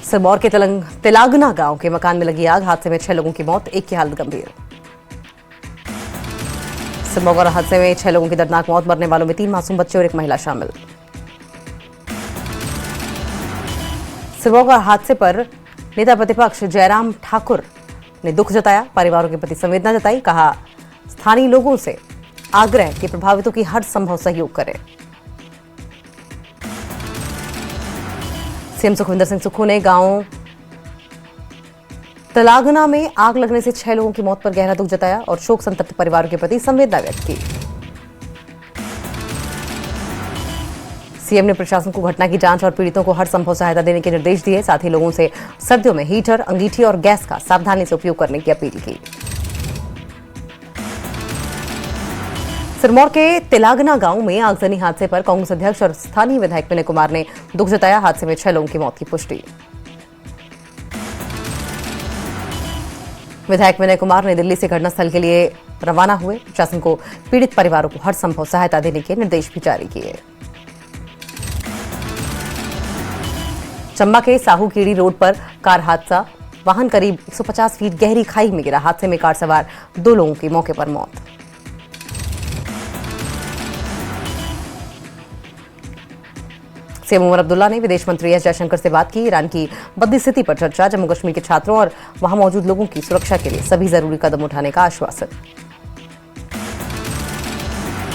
सिरमौर के तिलागना गांव के मकान में लगी आग, हादसे में 6 लोगों की मौत, एक की हालत गंभीर। सिरमौर हादसे में 6 लोगों की दर्दनाक मौत, मरने वालों में 3 मासूम बच्चे और एक महिला शामिल। सिरमौर हादसे पर नेता प्रतिपक्ष जयराम ठाकुर ने दुख जताया, परिवारों के प्रति संवेदना जताई। कहा, स्थानीय लोगों से आग्रह कि प्रभावितों की हर संभव सहयोग करें। सीएम सुखविंदर सिंह सुक्खू ने गांव तिलागना में आग लगने से 6 लोगों की मौत पर गहरा दुख जताया और शोक संतप्त परिवारों के प्रति संवेदना व्यक्त की। सीएम ने प्रशासन को घटना की जांच और पीड़ितों को हर संभव सहायता देने के निर्देश दिए। साथ ही लोगों से सर्दियों में हीटर, अंगीठी और गैस का सावधानी से उपयोग करने की अपील की। सिरमौर के तिलागना गांव में आगजनी हादसे पर कांग्रेस अध्यक्ष और स्थानीय विधायक विनय कुमार ने दुख जताया। हादसे में 6 लोगों की मौत की पुष्टि। विधायक विनय कुमार ने दिल्ली से घटनास्थल के लिए रवाना हुए। प्रशासन को पीड़ित परिवारों को हर संभव सहायता देने के निर्देश भी जारी किए। चंबा के साहूकीड़ी रोड पर कार हादसा, वाहन करीब 150 फीट गहरी खाई में गिरा। हादसे में कार सवार 2 लोगों की मौके पर मौत। सीएम उमर अब्दुल्ला ने विदेश मंत्री एस जयशंकर से बात की। ईरान की बदली स्थिति पर चर्चा, जम्मू कश्मीर के छात्रों और वहां मौजूद लोगों की सुरक्षा के लिए सभी जरूरी कदम उठाने का आश्वासन।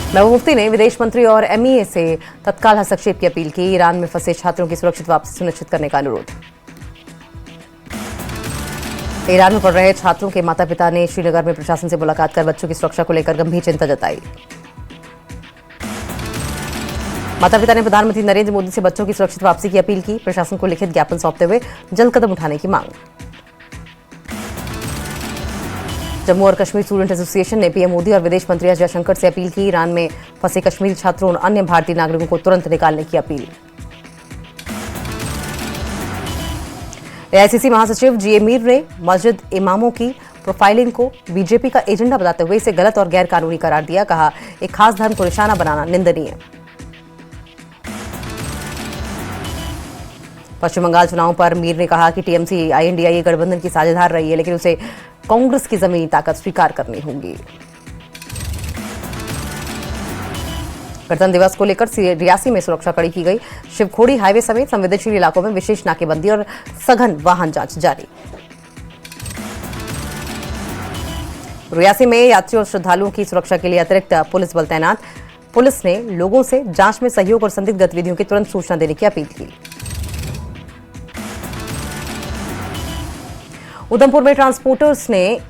महबूब मुफ्ती ने विदेश मंत्री और एमईए से तत्काल हस्तक्षेप की अपील की। ईरान में फंसे छात्रों की सुरक्षित वापसी सुनिश्चित करने का अनुरोध। ईरान में पढ़ रहे छात्रों के माता पिता ने श्रीनगर में प्रशासन से मुलाकात कर बच्चों की सुरक्षा को लेकर गंभीर चिंता जताई। माता पिता ने प्रधानमंत्री नरेंद्र मोदी से बच्चों की सुरक्षित वापसी की अपील की। प्रशासन को लिखित ज्ञापन सौंपते हुए जल्द कदम उठाने की मांग। जम्मू और कश्मीर स्टूडेंट एसोसिएशन ने पीएम मोदी और विदेश मंत्री एस जयशंकर से अपील की। ईरान में फंसे कश्मीरी छात्रों और अन्य भारतीय नागरिकों को तुरंत निकालने की अपील। एआईसीसी महासचिव जीए मीर ने मस्जिद इमामों की प्रोफाइलिंग को बीजेपी का एजेंडा बताते हुए इसे गलत और गैर कानूनी करार दिया। कहा, एक खास धर्म को निशाना बनाना निंदनीय। पश्चिम बंगाल चुनाव पर मीर ने कहा कि टीएमसी आईएनडीआईए गठबंधन की साझेदार रही है, लेकिन उसे कांग्रेस की जमीनी ताकत स्वीकार करनी होगी। गणतंत्र दिवस को लेकर रियासी में सुरक्षा कड़ी की गई। शिवखोड़ी हाईवे समेत संवेदनशील इलाकों में विशेष नाकेबंदी और सघन वाहन जांच जारी। रियासी में यात्रियों और श्रद्धालुओं की सुरक्षा के लिए अतिरिक्त पुलिस बल तैनात। पुलिस ने लोगों से जांच में सहयोग और संदिग्ध गतिविधियों की तुरंत सूचना देने की अपील की। उधमपुर में ट्रांसपोर्टर्स ने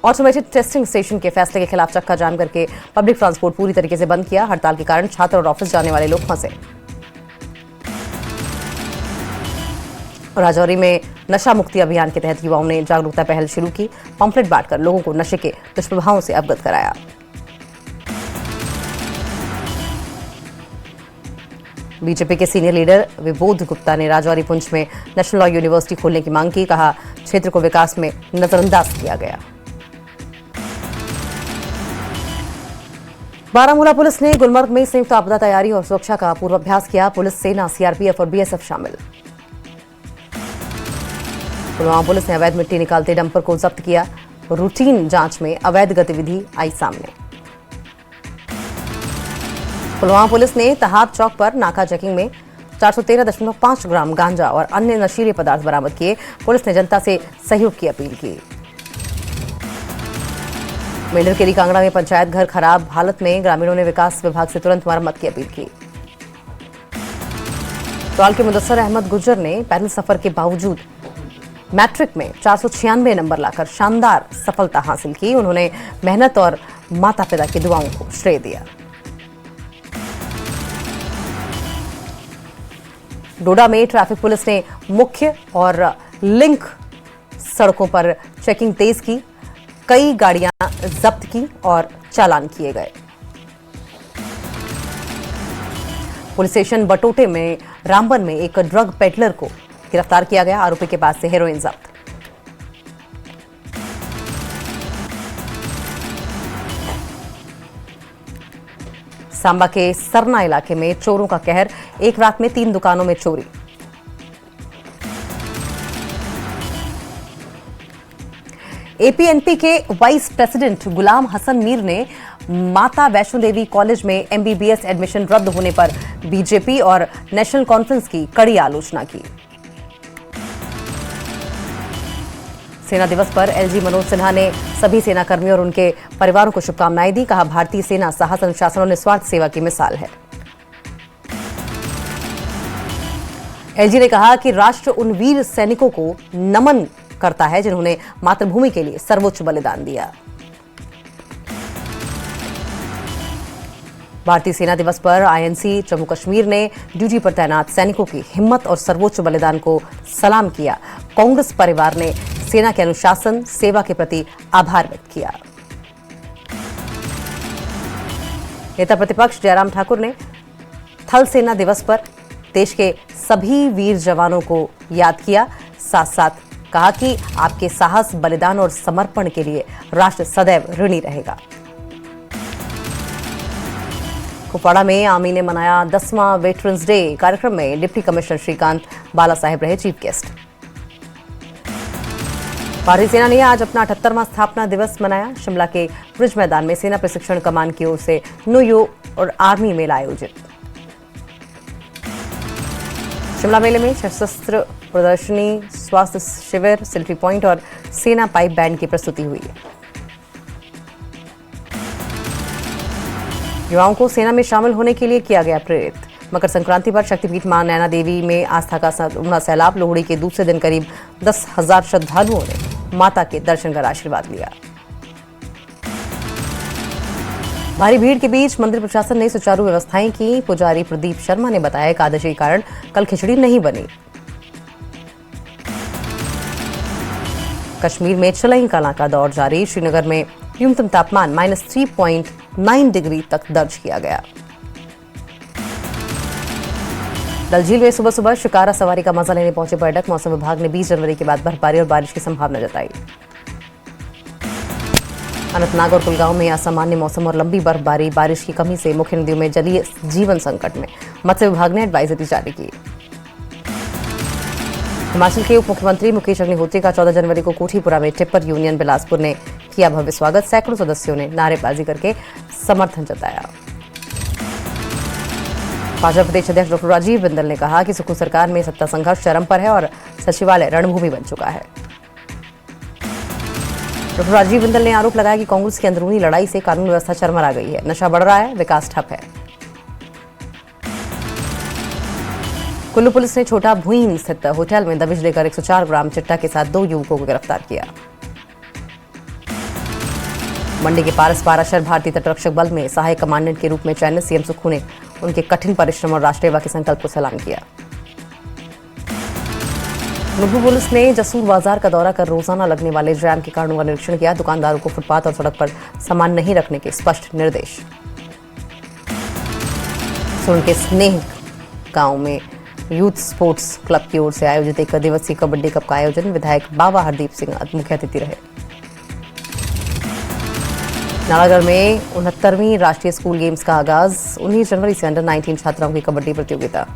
ऑटोमेटेड टेस्टिंग स्टेशन के फैसले के खिलाफ चक्का जाम करके पब्लिक ट्रांसपोर्ट पूरी तरीके से बंद किया। हड़ताल के कारण छात्र और ऑफिस जाने वाले लोग फंसे। राजौरी में नशा मुक्ति अभियान के तहत युवाओं ने जागरूकता पहल शुरू की। पम्फलेट बांटकर लोगों को नशे के दुष्प्रभावों से अवगत कराया। बीजेपी के सीनियर लीडर विबोध गुप्ता ने राजौरी पुंछ में नेशनल लॉ यूनिवर्सिटी खोलने की मांग की। कहा, क्षेत्र को विकास में नजरअंदाज किया गया। बारामूला पुलिस ने गुलमर्ग में संयुक्त आपदा तैयारी और सुरक्षा का पूर्वाभ्यास किया। पुलिस, सेना, सीआरपीएफ और बीएसएफ शामिल। पुलवामा पुलिस ने अवैध मिट्टी निकालते डंपर को जब्त किया। रूटीन जांच में अवैध गतिविधि आई सामने। पुलवामा पुलिस ने तहाब चौक पर नाका चेकिंग में 413.5 ग्राम गांजा और अन्य नशीले पदार्थ बरामद किए। पुलिस ने जनता से सहयोग की अपील की। मेंढरकेरी कांगड़ा में पंचायत घर खराब हालत में, ग्रामीणों ने विकास विभाग से तुरंत मरम्मत की अपील की। चौल के मुदस्सर अहमद गुज्जर ने पैदल सफर के बावजूद मैट्रिक में 496 नंबर लाकर शानदार सफलता हासिल की। उन्होंने मेहनत और माता पिता की दुआओं को श्रेय दिया। डोडा में ट्रैफिक पुलिस ने मुख्य और लिंक सड़कों पर चेकिंग तेज की। कई गाड़ियां जब्त की और चालान किए गए। पुलिस स्टेशन बटोटे में रामबन में एक ड्रग पेडलर को गिरफ्तार किया गया। आरोपी के पास से हेरोइन जब्त। सांबा के सरना इलाके में चोरों का कहर, एक रात में 3 दुकानों में चोरी। एपीएनपी के वाइस प्रेसिडेंट गुलाम हसन मीर ने माता वैष्णो देवी कॉलेज में एमबीबीएस एडमिशन रद्द होने पर बीजेपी और नेशनल कॉन्फ्रेंस की कड़ी आलोचना की। सेना दिवस पर एलजी मनोज सिन्हा ने सभी सेना कर्मियों और उनके परिवारों को शुभकामनाएं दी। कहा, भारतीय सेना साहस, अनुशासन और निस्वार्थ सेवा की मिसाल है। एलजी ने कहा कि राष्ट्र उन वीर सैनिकों को नमन करता है जिन्होंने मातृभूमि के लिए सर्वोच्च बलिदान दिया। भारतीय सेना दिवस पर आईएनसी जम्मू कश्मीर ने ड्यूटी पर तैनात सैनिकों की हिम्मत और सर्वोच्च बलिदान को सलाम किया। कांग्रेस परिवार ने सेना के अनुशासन, सेवा के प्रति आभार व्यक्त किया। नेता प्रतिपक्ष जयराम ठाकुर ने थल सेना दिवस पर देश के सभी वीर जवानों को याद किया। साथ साथ कहा कि आपके साहस, बलिदान और समर्पण के लिए राष्ट्र सदैव ऋणी रहेगा। कुपवाड़ा में आर्मी ने मनाया 10वां वेटरन्स डे। कार्यक्रम में डिप्टी कमिश्नर श्रीकांत बाला साहेब रहे चीफ गेस्ट। भारतीय सेना ने आज अपना 78वां स्थापना दिवस मनाया। शिमला के ब्रिज मैदान में सेना प्रशिक्षण कमान की ओर से नो यू और आर्मी मेला आयोजित। शिमला मेले में सशस्त्र प्रदर्शनी, स्वास्थ्य शिविर, सेल्फी पॉइंट और सेना पाइप बैंड की प्रस्तुति हुई। युवाओं को सेना में शामिल होने के लिए किया गया प्रेरित। मकर संक्रांति पर शक्तिपीठ मां नैना देवी में आस्था का उमड़ा सैलाब। लोहड़ी के दूसरे दिन करीब 10,000 श्रद्धालुओं ने माता के दर्शन कर आशीर्वाद लिया। भारी भीड़ के बीच मंदिर प्रशासन ने सुचारू व्यवस्थाएं की। पुजारी प्रदीप शर्मा ने बताया, एकादशी के कारण कल खिचड़ी नहीं बनी। कश्मीर में चलई कला का दौर जारी। श्रीनगर में न्यूनतम तापमान -3.9 डिग्री तक दर्ज किया गया। डल झील में सुबह सुबह शिकारा सवारी का मजा लेने पहुंचे पर्यटक। मौसम विभाग ने 20 जनवरी के बाद बर्फबारी और बारिश की संभावना जताई। अनंतनाग और कुलगांव में असामान्य मौसम और लंबी बर्फबारी, बारिश की कमी से मुख्य नदियों में जलीय जीवन संकट में। मत्स्य विभाग ने एडवाइजरी जारी की। हिमाचल के उप मुख्यमंत्री मुकेश अग्निहोत्री का 14 जनवरी को कोठीपुरा में टिप्पर यूनियन बिलासपुर ने किया भव्य स्वागत। सैकड़ों सदस्यों ने नारेबाजी करके समर्थन जताया। भाजपा प्रदेश अध्यक्ष डॉक्टर राजीव बिंदल ने कहा कि सुक्खू सरकार में सत्ता संघर्ष चरम पर है और सचिवालय रणभूमि बन चुका है। डॉक्टर राजीव बिंदल ने आरोप लगाया कि कांग्रेस की अंदरूनी लड़ाई से कानून व्यवस्था चरमरा गई है। नशा बढ़ रहा है, विकास ठप है। कुल्लू पुलिस ने छोटा भूईन स्थित होटल में दबिश देकर 104 ग्राम चिट्टा के साथ 2 युवकों को गिरफ्तार किया। मंडी के पारस पाराशर भारतीय तटरक्षक बल में सहायक कमांडेंट के रूप में चयनित। सीएम सुक्खू ने उनके कठिन परिश्रम और राष्ट्रीय सेवा के संकल्प को सलाम किया। नुब्बू पुलिस ने जसूर बाजार का दौरा कर रोजाना लगने वाले जैम के कारणों का निरीक्षण किया। दुकानदारों को फुटपाथ और सड़क पर सामान नहीं रखने के स्पष्ट निर्देश। सोलन के स्नेह गांव में यूथ स्पोर्ट्स क्लब की ओर से आयोजित 1 दिवसीय कबड्डी कप का आयोजन। विधायक बाबा हरदीप सिंह मुख्य अतिथि रहे। नालागढ़ में 69वीं राष्ट्रीय स्कूल गेम्स का आगाज। 19 जनवरी से अंडर 19 छात्राओं की कबड्डी प्रतियोगिता।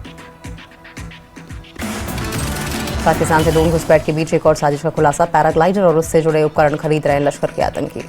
पाकिस्तान से ड्रोन घुसपैठ के बीच एक और साजिश का खुलासा। पैराग्लाइडर और उससे जुड़े उपकरण खरीद रहे लश्कर के आतंकी।